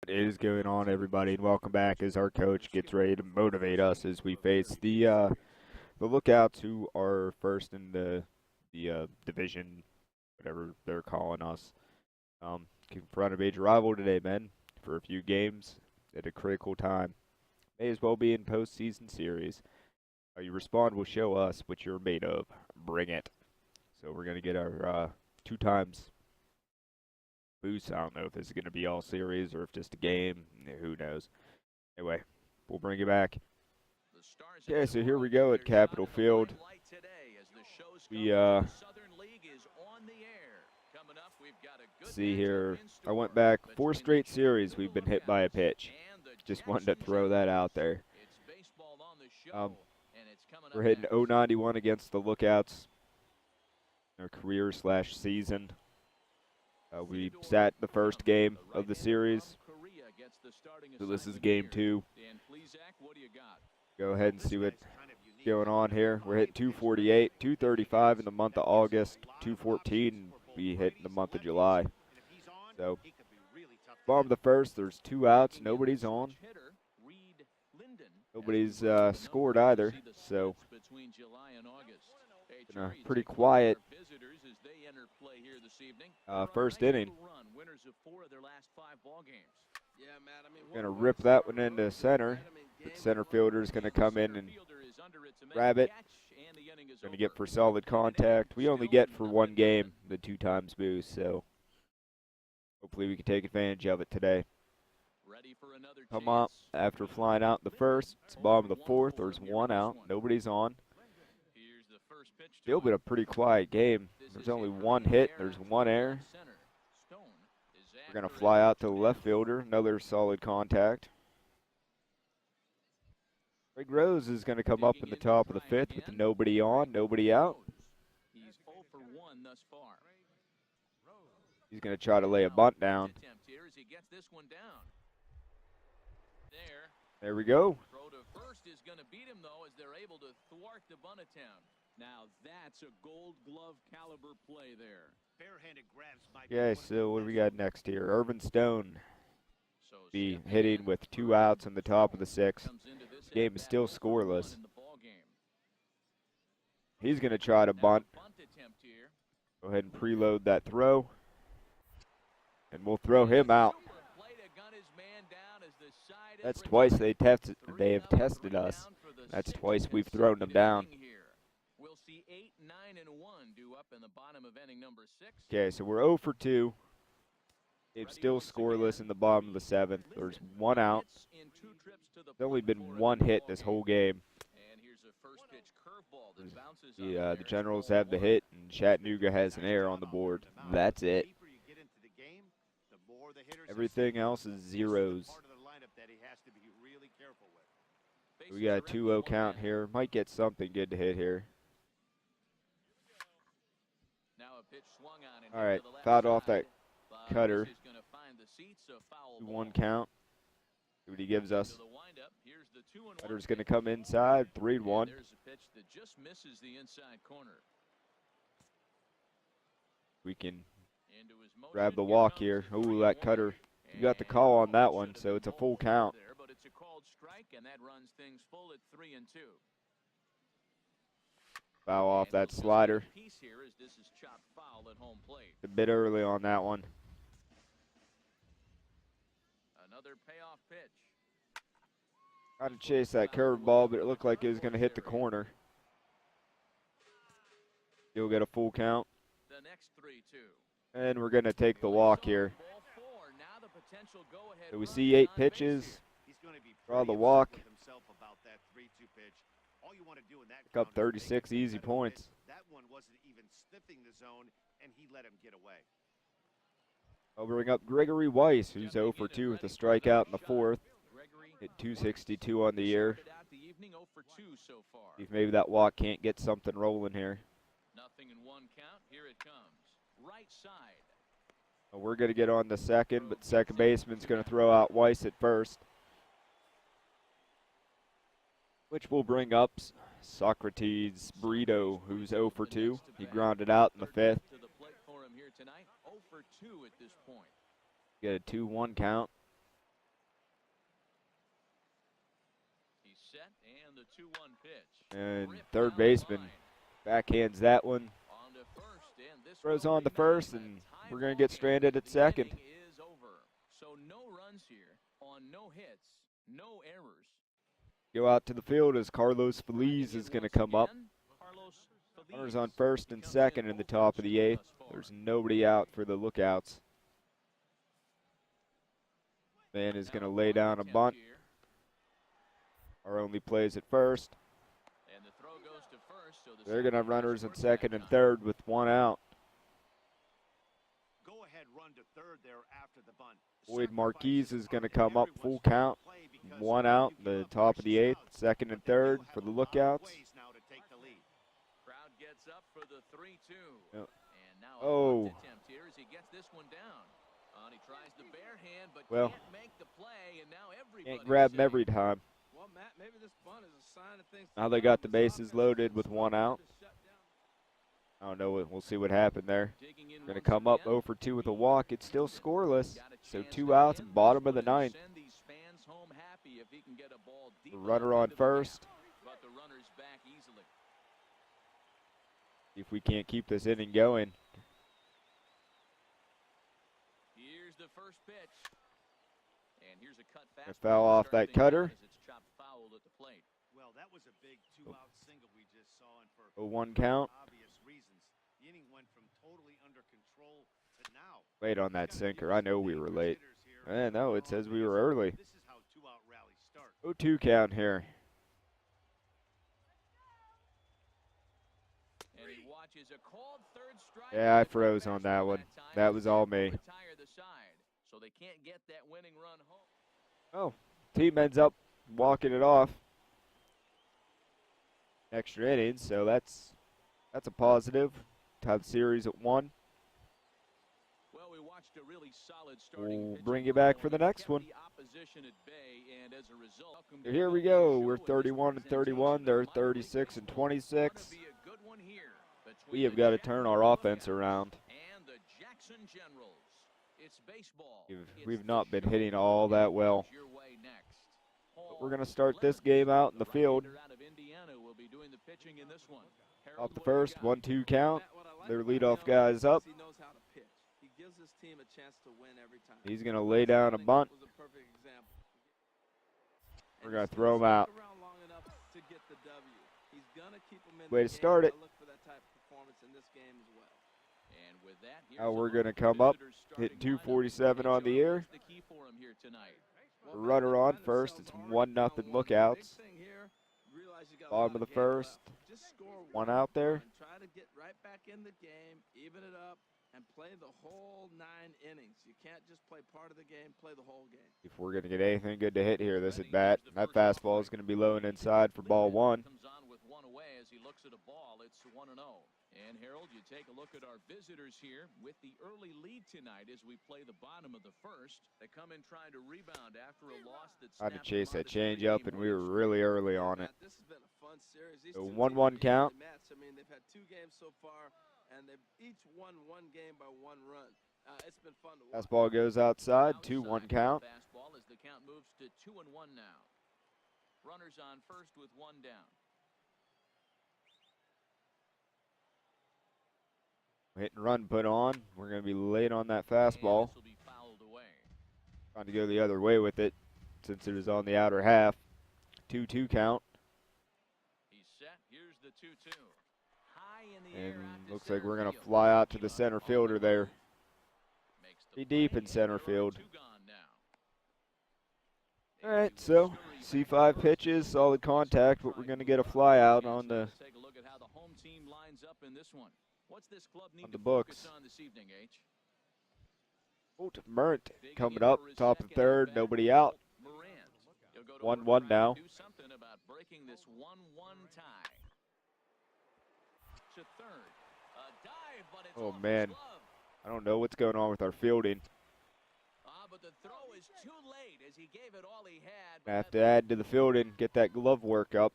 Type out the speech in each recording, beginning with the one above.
What is going on, everybody, and welcome back as our coach gets ready to motivate us as we face the Lookouts, who are first in the division, whatever they're calling us. Confront a major rival today, men, for a few games at a critical time. May as well be in postseason series. How you respond will show us what you're made of. Bring it. So we're gonna get our 2 times boost. I don't know if this is going to be all series or if just a game. Who knows? Anyway, we'll bring it back. Okay, so here we go at Capitol Field. We see here. I went back 4 straight series. We've been hit by a pitch. Just wanted to throw that out there. We're hitting 091 against the Lookouts. Our career/season. We sat the first game of the series, so this is game 2. Go ahead and see what's going on here. We're hitting 248, 235 in the month of August, 214 we hit in the month of July. So, bottom of the first, there's 2 outs, nobody's on. Nobody's scored either, so been a pretty quiet first inning. Gonna rip that one into center. The center fielder is gonna come in and grab it. Gonna get for solid contact. We only get for 1 game the 2 times boost, so hopefully we can take advantage of it today. Come up after flying out in the first. It's bottom of the 4th. There's 1 out. Nobody's on. Still been a pretty quiet game. There's only 1 hit. There's 1 error. We're going to fly out to the left fielder. Another solid contact. Greg Rose is going to come up in the top of the 5th with nobody on, nobody out. He's going to try to lay a bunt down. There we go. Throw to first is going to beat him, though, as they're able to thwart the bunt attempt. Now that's a Gold Glove caliber play there. Barehanded grabs might Yeah, so what do we got next here? Irvin Stone be hitting with 2 outs in the top of the 6th. Game is still scoreless. He's going to try to bunt. Go ahead and preload that throw. And we'll throw him out. That's twice they have tested us. That's twice we've thrown them down. We'll see 8, 9, and 1 due up in the bottom of inning number 6. Okay, so we're 0 for 2. It's still scoreless in the bottom of the 7th. There's 1 out. There's only been 1 hit this whole game. The Generals have the hit, and Chattanooga has an error on the board. That's it. Everything else is zeros. We got a 2-0 count here. Might get something good to hit here. All right, fouled off that cutter. 2-1 count. See what he gives us. Cutter's going to come inside. 3-1. We can grab the walk here. Ooh, that cutter. You got the call on that one, so it's a full count. But it's a called strike, and that runs things full at 3-2. Foul off that slider. A bit early on that one. Another payoff pitch. Trying to chase that curveball, but it looked like it was going to hit the corner. You'll get a full count. The next 3-2. And we're going to take the walk here. So we see 8 pitches. Draw the walk. Pick up 36 easy points. That one wasn't even sniffing the zone, and he let him get away. I'll bring up Gregory Weiss, who's 0 for 2 with a strikeout in the 4th. Hit 262 on the year. See if maybe that walk can't get something rolling here. Nothing in 1 count. Here it comes. Right side. Well, we're going to get on the second, but second baseman's going to throw out Weiss at first, which will bring up Socrates Brito, who's 0 for 2. He grounded out in the 5th. Get a 2-1 count. 2-1 pitch. And Ripped third down the baseman line. backhands that one. On to first, and this Throws will on the remain first, a and tie we're going to ball get game. stranded at The second. inning is over. So no runs here on no hits, no errors. Go out to the field as Carlos Feliz is going to come up. Runners on first and second in the top of the eighth. There's nobody out for the lookouts. Man is going to lay down a bunt. Our only plays at first. And the throw goes to first, so They're going to have runners in second and third with one out. Go ahead run to third there after the bunt. Boyd Marquez is going to come up full count. One out, the top of the eighth, second and third for the lookouts. Crowd gets up for the 3-2. Yep. And now Oh. a bunt attempt here as he gets this one down. And he tries the bare hand, but Well, can't make the play, and now everybody can't grab him saying, every time. Well, Matt, maybe this bunt is a sign of things. Now they got the bases loaded with one out. I don't know. We'll see what happened there. digging in Going to once come up again. 0 for 2 with a walk. It's still scoreless. Got a So chance 2 to outs, end bottom this of the one and ninth. send these fans home happy if he can get a ball deep The enough runner into on the first. gap. But the runner's back easily. If we can't keep this inning going. Here's the first pitch. And here's a cut Gonna fastball foul to off start that things cutter. out as it's chopped foul at the plate. Well, that was a big two-out single we just saw, and for 0-1 count. obvious reasons, the inning went from totally under control to now. Late on that sinker. I know we were late. No, it says we were early. This is how two-out rallies start. 0-2 count here. And he watches a called third strike. Yeah, I and a froze fastball on that one. time That as was the all Temple me. retire the side, so they can't get that winning run home. Oh, team ends up walking it off. Extra innings, so that's a positive. Tie the series at 1. Well, we watched a really solid starting We'll pitching bring you back run, for the and it next kept one. the opposition at bay, and as a result, welcome So to here we MLB go. show We're in this 31 and 31. They're presentation of minor league 36 and baseball. Gonna 26. be a good one here between We have the got to turn our Jacksonville offense Lookouts around. and the Jackson Generals. It's baseball. We've It's not the been show. hitting all that well. Comes your way next. But we're going to start this game out in the field. Right-hander out of Indiana will be doing the pitching in this one. Off the Harold, what do you first, got? 1-2 count. Matt, what I like Their about leadoff him guy is up. He knows how to pitch. He gives his team a chance to win every time. He's going to lay down a bunt. Was a perfect example. We're And gonna he's throw him out. stick around long enough to get the W. He's gonna keep him in Way the to game. start it. I look for that type of performance in this game as well. And with that, here's Now a we're look going to at the come up, visitors' hitting starting lineup. 247 on the Joe, year. what's the key for him here tonight? Well, The Matt, runner they on find first. themselves It's already 1-0 down one. The lookouts. big thing here, realize you got a Bottom lot of the games first. left. Just score One out there. run. Try to get right back in the game, even it up, and play the whole 9 innings. You can't just play part of the game, play the whole game. If we're going to get anything good to hit here, this at bat. That fastball is going to be low and inside for ball 1. Comes on with one away as he looks at a ball. It's 1-0. And Harold, you take a look at our visitors here with the early lead tonight as we play the bottom of the first. They come in trying to rebound after a loss that Tried to snapped chase them that out of the change up, and we were really early on it. Matt, this has been a fun series. These So two 1-1 teams are count. evenly matched. I mean, they've had 2 games so far, and they've each won one game by 1 run. It's been fun to watch. Fastball goes outside. 2-1 count. Fastball as the count moves to 2-1 now. Runners on first with 1 down. Hit and run put on. We're going to be late on that And fastball. this will be fouled away. Trying to go the other way with it since it was on the outer half. 2-2 count. He's set. Here's the 2-2. High in the air And out to looks like center we're going to field. fly out to the Eli center on the fielder there. move. Makes the Be deep play, in center and there are field. 2 gone now. All right, so C5 pitches, solid contact, but we're going to get a fly out on the Let's take a look at how the home team lines up in this one. What's this club need on to the books. focus on this evening, H? Murnt Digging coming in up, for his top of second third, at-bat, nobody out. Morant. He'll go to 1-1 work trying to now. do something about breaking this 1-1 tie. To third. A dive, but it's Oh, off his man. glove. I don't know what's going on with our fielding. But the throw is too late as he gave it all he had. I have to add to the fielding, get that glove work up.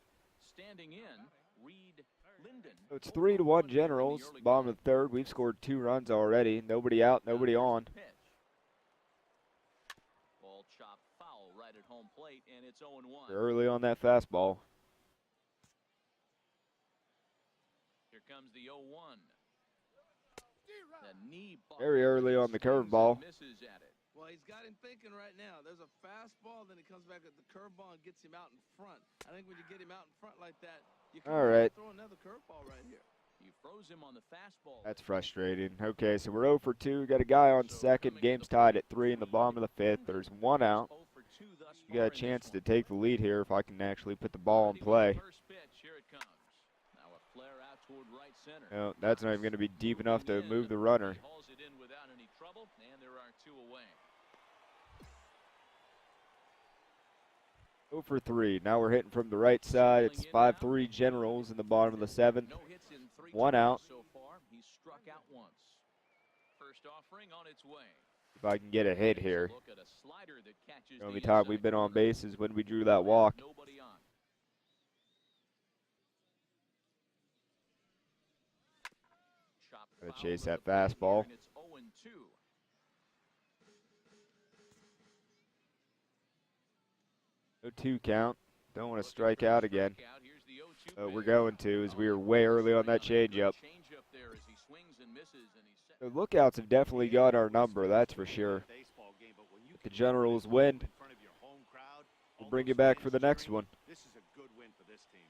Standing in, Reid, Linden. So it's 3-1 Generals, bottom of the third. We've scored 2 runs already. Nobody out, nobody on. Pitch. Ball chopped foul right at home plate, and it's 0-1. We're early on that fastball. comes the 0-1. The knee Very early on the curveball. misses at it. Well, he's got him thinking right now. There's a fastball, then he comes back at the curveball and gets him out in front. I think when you get him out in front like that, you can throw another curveball right here. He froze him on the fastball. That's frustrating. Okay, so we're 0 for 2. Got a guy on second. Game's tied at 3 in the bottom of the 5th. There's 1 out. You got a chance to take the lead here if I can actually put the ball in play. No, that's not even going to be deep enough to move the runner. 0 for 3. Now we're hitting from the right side. It's 5-3 Generals in the bottom of the 7th. 1 out. So far, he's struck out once. First offering on its way. If I can get a hit here. Look at a slider that catches The only the time inside we've been on corner. base is when we drew that walk. Nobody on. Chopped Gonna foul chase to that the plate here, fastball. and it's 0-2. 0-2 count. Don't want to strike out again. Here's the 0-2 We're pitch. going to, as we were way early on that changeup. Changeup there as he swings and misses, and he's set. The Lookouts have definitely got our number, that's for sure. If the Generals win, we'll bring you back for the next one. This is a good win for this team.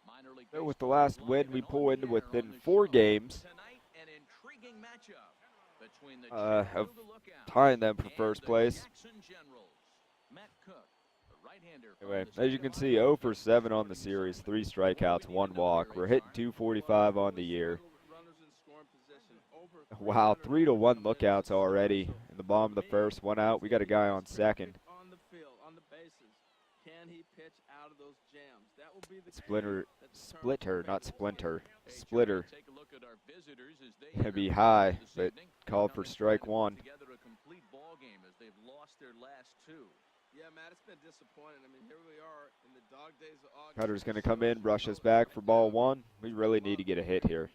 Minor league So with the baseball last is win, live we and pull on into the air within on the 4 show. games Tonight, an intriguing matchup between the of Chicago Lookouts tying them for and first the place. Jackson Generals. Matt Cook, the right-hander from Anyway, the as you state can of see, Iowa, 0 for 7 on the series, 3 strikeouts, 1 walk. We're hitting 245 on the year. Runners in scoring position. Over Wow, 3-1 lookouts already So, in the bottom of the first. 1 out. We got a guy on second. on the field, on the bases. Can he pitch out of those jams? That will be the Splitter, key that determines splitter, the not fate. splinter. Hey, Splitter. Jerry, take a look at our visitors as they It'd enter be the high, this but evening. called Come for in strike trying to put 1. together a complete ball game as they've lost their last 2. Yeah, Matt, it's been disappointing. I mean, here we are in the dog days of August. Cutter's going to come in, brush us back for ball 1. We really need to get a hit here.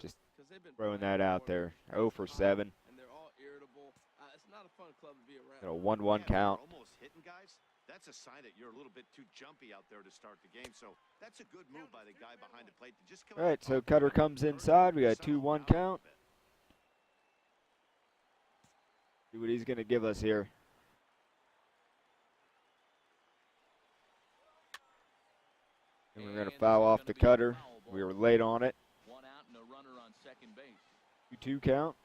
Just throwing that out there. 0 for 7. And they're all irritable. It's not a fun club to be around. Got a 1-1 Yeah, count. they're almost hitting guys. That's a sign that you're a little bit too jumpy out there to start the game. So that's a good move by the guy behind the plate to just come All out right, and so talk Cutter about comes it. inside. We got a Settle 2-1 down a little count. bit. See what he's going to give us here. And we're going to And foul this is off gonna the be a cutter. foul ball. We were late on it. 1 out and a runner on second base. 2-2 count.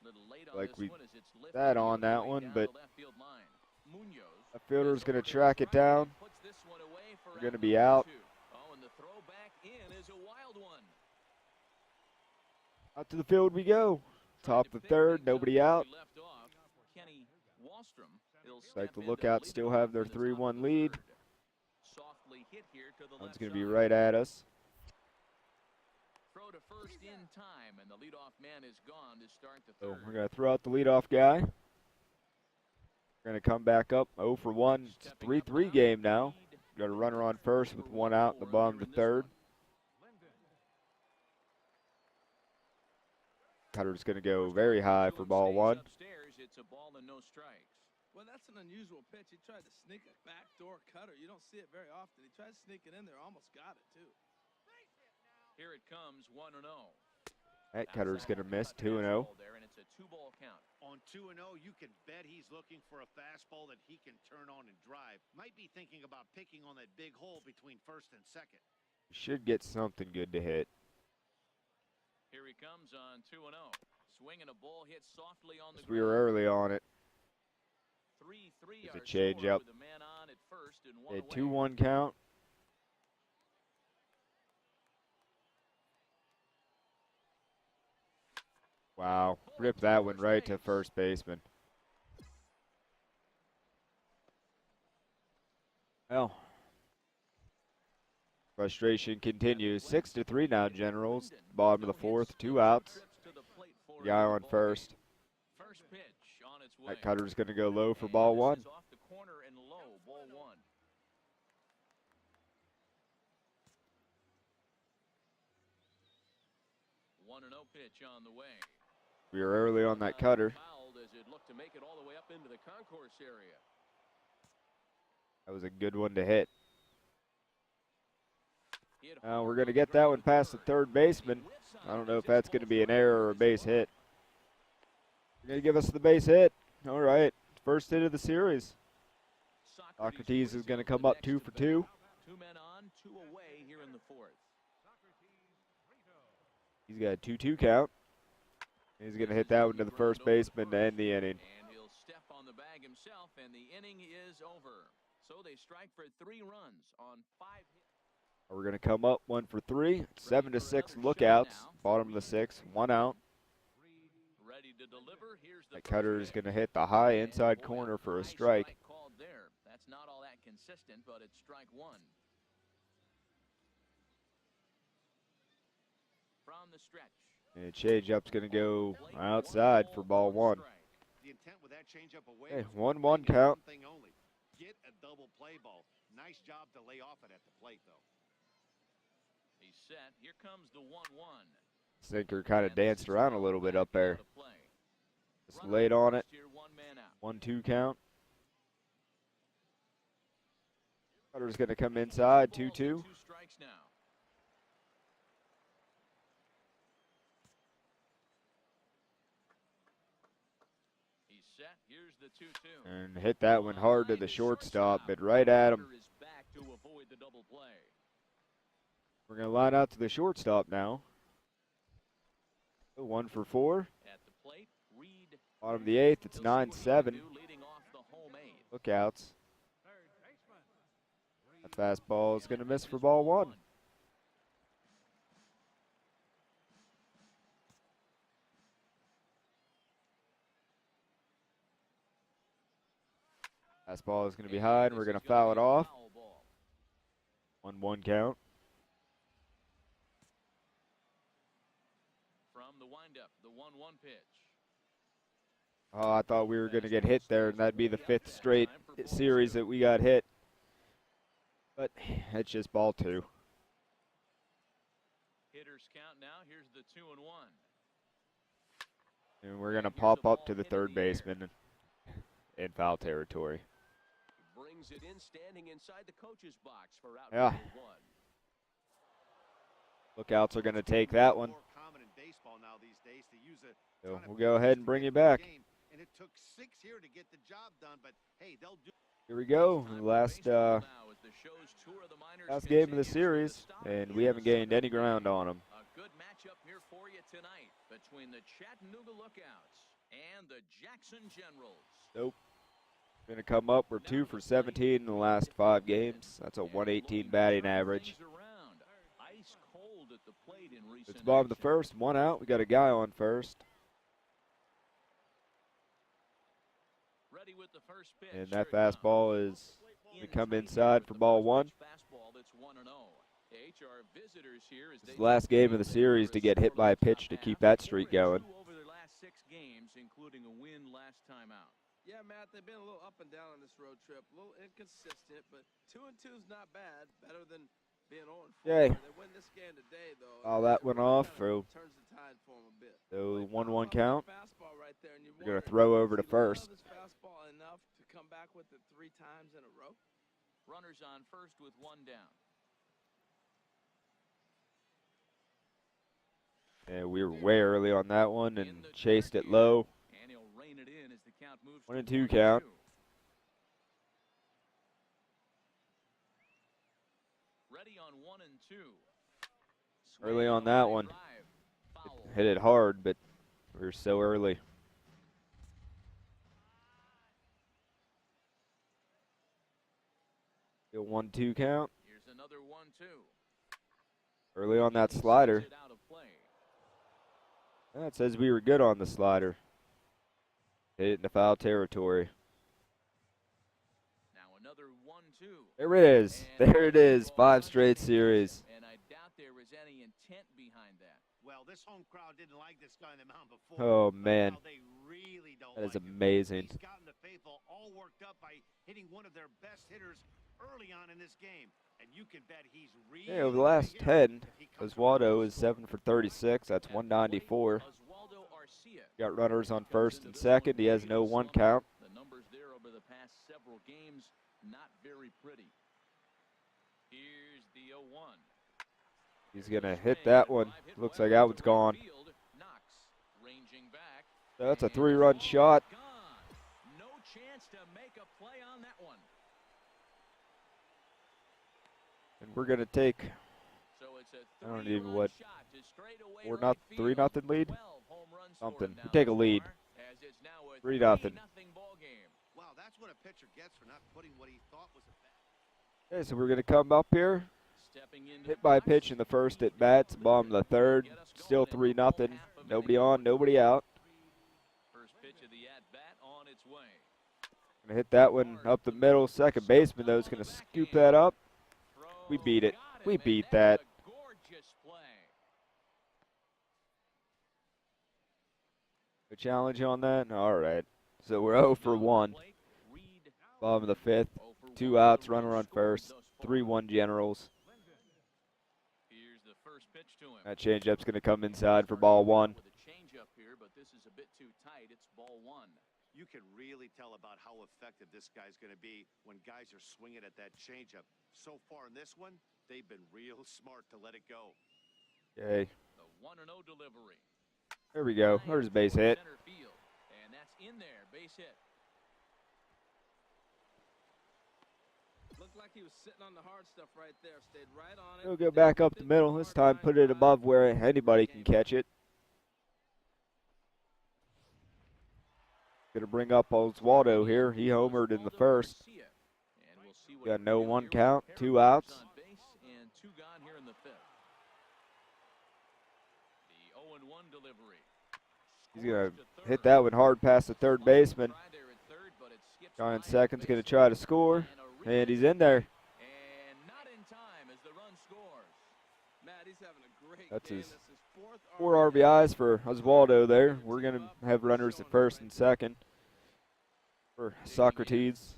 Little late on Like this we one as it's lifted sat the on other that way one, down but the left field line. Munoz the fielder's is going over to to track his it right, down. and he puts this one away for We're going to out be number out. 2. Oh, and the throw back in is a wild one. Out to the field we go. Top of the third, nobody out. Left off. Kenny Wallstrom, he'll Like step the in to Lookouts lead still it have off their in the top of 3-1 the lead. third. Softly hit here to the One's left going to be side. right at us. Throw to first in time, and the leadoff man is gone to start the So third. we're going to throw out the leadoff guy. We're going to come back up 0 for 1. It's a 3-3 game now. Got a runner on first with 1 out in the bottom of the third. Cutter's going to go very high for ball 1. Upstairs, it's a ball and no strikes. Well, that's an unusual pitch. He tried to sneak a backdoor cutter. You don't see it very often. He tried to sneak it in there, almost got it, too. Here it comes, 1-0. That Cutter's going to miss 2-0. There, and it's a 2-ball count. On 2-0, you can bet he's looking for a fastball that he can turn on and drive. Might be thinking about picking on that big hole between first and second. Should get something good to hit. Here he comes on 2-0. Swinging a ball hit softly on the We were ground. early on it. 3-3 There's a our change score up. with a man on at first and A 1 away. 2-1 count. Wow. Rip that one right to first baseman. Well, frustration continues. 6-3 now, Generals. Bottom of the fourth, 2 outs. Guy on first. First pitch on its way. That Cutter's going to go low for And ball this 1. is off the corner and low, ball 1. One and 0 pitch on the way. We were early on that Cutter. Fouled as it looked to make it all the way up into the concourse area. That was a good one to hit. Now we're going to get that one past the third baseman. I don't know if that's going to be an error or a base hit. You're going to give us the base hit. All right. First hit of the series. Socrates is going to come up 2 for 2. 2 men on, 2 away here in the fourth. He's got a 2-2 count. He's going to hit that one to the first baseman to end the inning. And he'll step on the bag himself, and the inning is over. So they strike for 3 runs on 5 hits. We're going to come up 1 for 3. 7 to 6 lookouts. Bottom of the 6th, 1 out. Ready to deliver. Here's the That cutter is going to hit the high inside corner for a strike. Called there. That's not all that consistent, but it's strike 1. From the stretch. And changeup's going to go outside for ball 1. The intent with that changeup away. Hey, 1-1 count. Get a double play ball. Nice job to lay off it at the plate, though. He's set. Here comes the 1-1. Sinker kind of danced around a little bit up there. Just laid on it. 1-2 count. Cutter's going to come inside. 2-2. 2 strikes now. He's set. Here's the 2-2. And hit that one hard to the shortstop, but right at him. We're going to line out to the shortstop now. 1 for 4. At the plate, Reid. Bottom of the 8th, it's 9-7. Lookouts. That fastball is going to miss for ball 1. Fastball is going to be high, and we're going to foul it off. 1-1 count. From the windup, the 1-1 pitch. Oh, I thought we were going to get hit there, and that'd be the 5th straight series that we got hit. But it's just ball 2. Hitters count now. Here's the 2-1. And we're going to pop up to the third baseman in foul territory. Brings it in, standing inside the coach's box for out Yeah. 1. Lookouts are going to take that one. More common in baseball now these days to use a So ton of we'll go ahead and bring you back. And it took 6 here to get the job done, but hey, they'll do. Here we go. Last game of the series, and we haven't gained any ground on them. A good matchup here for you tonight between the Chattanooga Lookouts and the Jackson Generals. Nope. Going to come up. We're 2 for 17 in the last 5 games. That's a 118 batting average. Ice cold at the plate in recent It's bottom of the 1st. 1 out. We got a guy on first. Ready with the first pitch. And that fastball is going to come inside for ball 1. Fastball that's 1-0. HR visitors here as It's the last game of the series to get hit by a pitch to keep that streak going. Over their last 6 games, including a win last time out. Yeah, Matt, they've been a little up and down on this road trip. A little inconsistent, but 2-2 is not bad. Better than being 0-4. Yay. They win this game today, though. Oh, that went off. So Turns the tide for them a bit. 1-1 count. Fastball right there, and you We're going to wonder, throw over to does he love first. his fastball enough to come back with it 3 times in a row? Runners on first with 1 down. And we were way early on that one and chased it low. And he'll rein it in as the count moves 1-2 count. Ready on 1-2. Early on that one. Hit it hard, but we were so early. Still 1-2 count. Here's another 1-2. Early on that slider. That says we were good on the slider. Hit it in the foul territory. Now another 1-2. There it is. There it is. 5 straight series. And I doubt there was any intent behind that. Well, this home crowd didn't like this guy on the mound before. Oh, man. Now they really don't That is like him. amazing. He's gotten the faithful all worked up by hitting one of their best hitters early on in this game. And you can bet he's really Hey, over the last gonna 10, Oswaldo is 7 for 36. That's 194. Oswaldo Arcia. Got runners on first and second. He has no 1 count. The numbers there over the past several games, not very pretty. Here's the 0-1. He's going to hit that one. Looks like that one's gone. So that's a 3-run shot. No chance to make a play on that one. And we're going to take, So it's a I don't even what, 3 nothing lead? Something. We take a lead. 3-0. Ball game. Wow, that's what a pitcher gets for not putting what he thought was a bad. Okay, so we're going to come up here. Hit by a pitch in the first at bats, bottom of the third. Still 3-0. Nobody on, nobody out. First pitch of the at-bat on its way. Gonna hit that one up the middle. Second baseman, though, is going to scoop that up. We beat it. We beat that. A challenge on that? All right. So we're 0 for 1. Bottom of the fifth. 2 outs, runner on first. 3-1 Generals. That changeup's going to come inside for ball 1. You can really tell about how effective this guy's going to be when guys are swinging at that changeup. So far in this one, they've been real smart to let it go. Okay. The 1-0 delivery. There we go. There's a base hit. And that's in there, base hit. Looked like he was sitting on the hard stuff right there. Stayed right on it. He'll go back up the middle. This time put it above where anybody can catch it. Gonna bring up Oswaldo here. He homered in the first. Got no 1 count, 2 outs. And 2 gone here in the fifth. The 0-1 delivery. He's gonna hit that one hard past the third baseman. Guy in second's gonna try to score, and he's in there. And not in time as the run scores. Matt, he's having a great That's game. his That's his 4th 4 RBIs for Oswaldo there. We're gonna have runners at first and second for Socrates.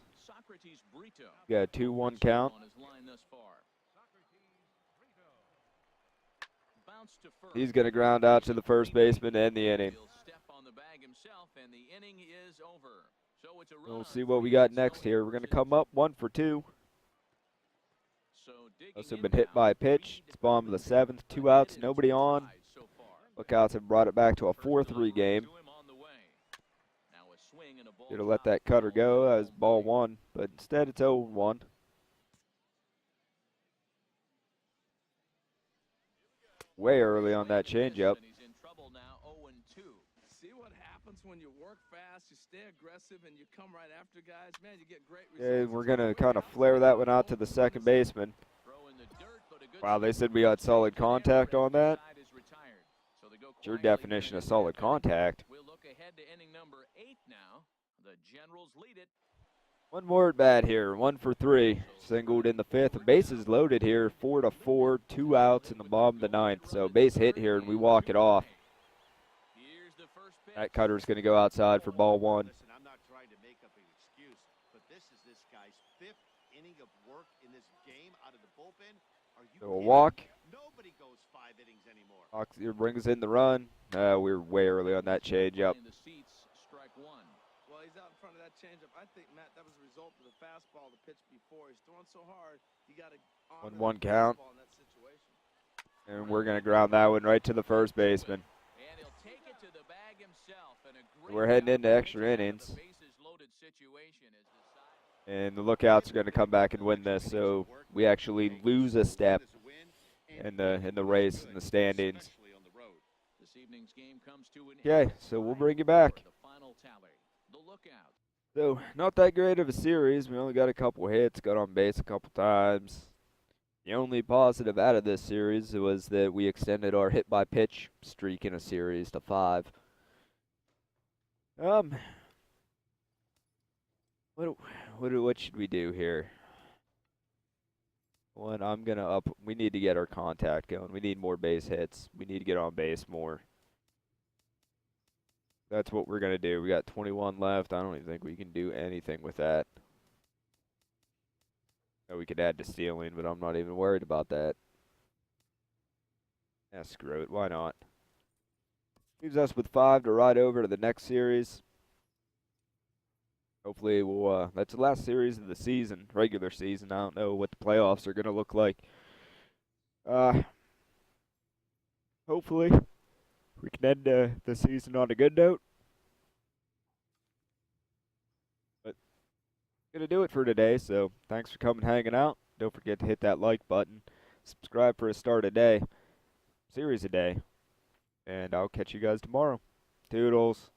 Got a 2-1 count. He's gonna ground out to the first baseman to end the inning. We'll see what we got next here. We're gonna come up 1 for 2. Also been hit by a pitch. It's bottom of the 7th. 2 outs, nobody on. Lookouts have brought it back to a 4-3 game. Should have let that cutter go as ball 1, but instead it's 0-1. Way early on that changeup. See what happens when you work fast, you stay aggressive, and you come right after guys. Man, you get great results. Okay, we're going to kind of flare that one out to the second baseman. Wow, they said we had solid contact on that. It's your definition of solid contact. We'll look ahead to inning number 8 now. The Generals lead it. One more at bat here, 1 for 3. Singled in the 5th. The bases loaded here, 4-4, 2 outs in the bottom of the 9th. So base hit here, and we walk it off. That cutter's going to go outside for ball 1. Listen, I'm not trying to make up an excuse, but this is this guy's 5th inning of work in this game out of the bullpen. Are you So a kidding? walk. Nobody goes 5 innings anymore. Oxier brings in the run. We're way early on that changeup. Well, he's out in front of that changeup. I think, Matt, that was a result of the fastball, the pitch before. He's throwing so hard, you got to honor 1-1 the count. fastball in that situation. And we're going to ground that one right to the first baseman. And he'll take it to the bag himself. And a great We're heading into extra innings. And the Lookouts are going to come back and win this, so we actually lose a step in the race in the standings. Okay, so we'll bring you back. So not that great of a series. We only got a couple hits, got on base a couple times. The only positive out of this series was that we extended our hit by pitch streak in a series to 5. What should we do here? One, I'm gonna up. We need to get our contact going. We need more base hits. We need to get on base more. That's what we're gonna do. We got 21 left. I don't even think we can do anything with that. No, we could add to stealing, but I'm not even worried about that. Yeah, screw it. Why not? Leaves us with 5 to ride over to the next series. Hopefully we'll, that's the last series of the season, regular season. I don't know what the playoffs are going to look like. hopefully we can end the season on a good note. But gonna do it for today. So thanks for coming, hanging out. Don't forget to hit that like button, subscribe for a start a day, series a day, and I'll catch you guys tomorrow. Toodles.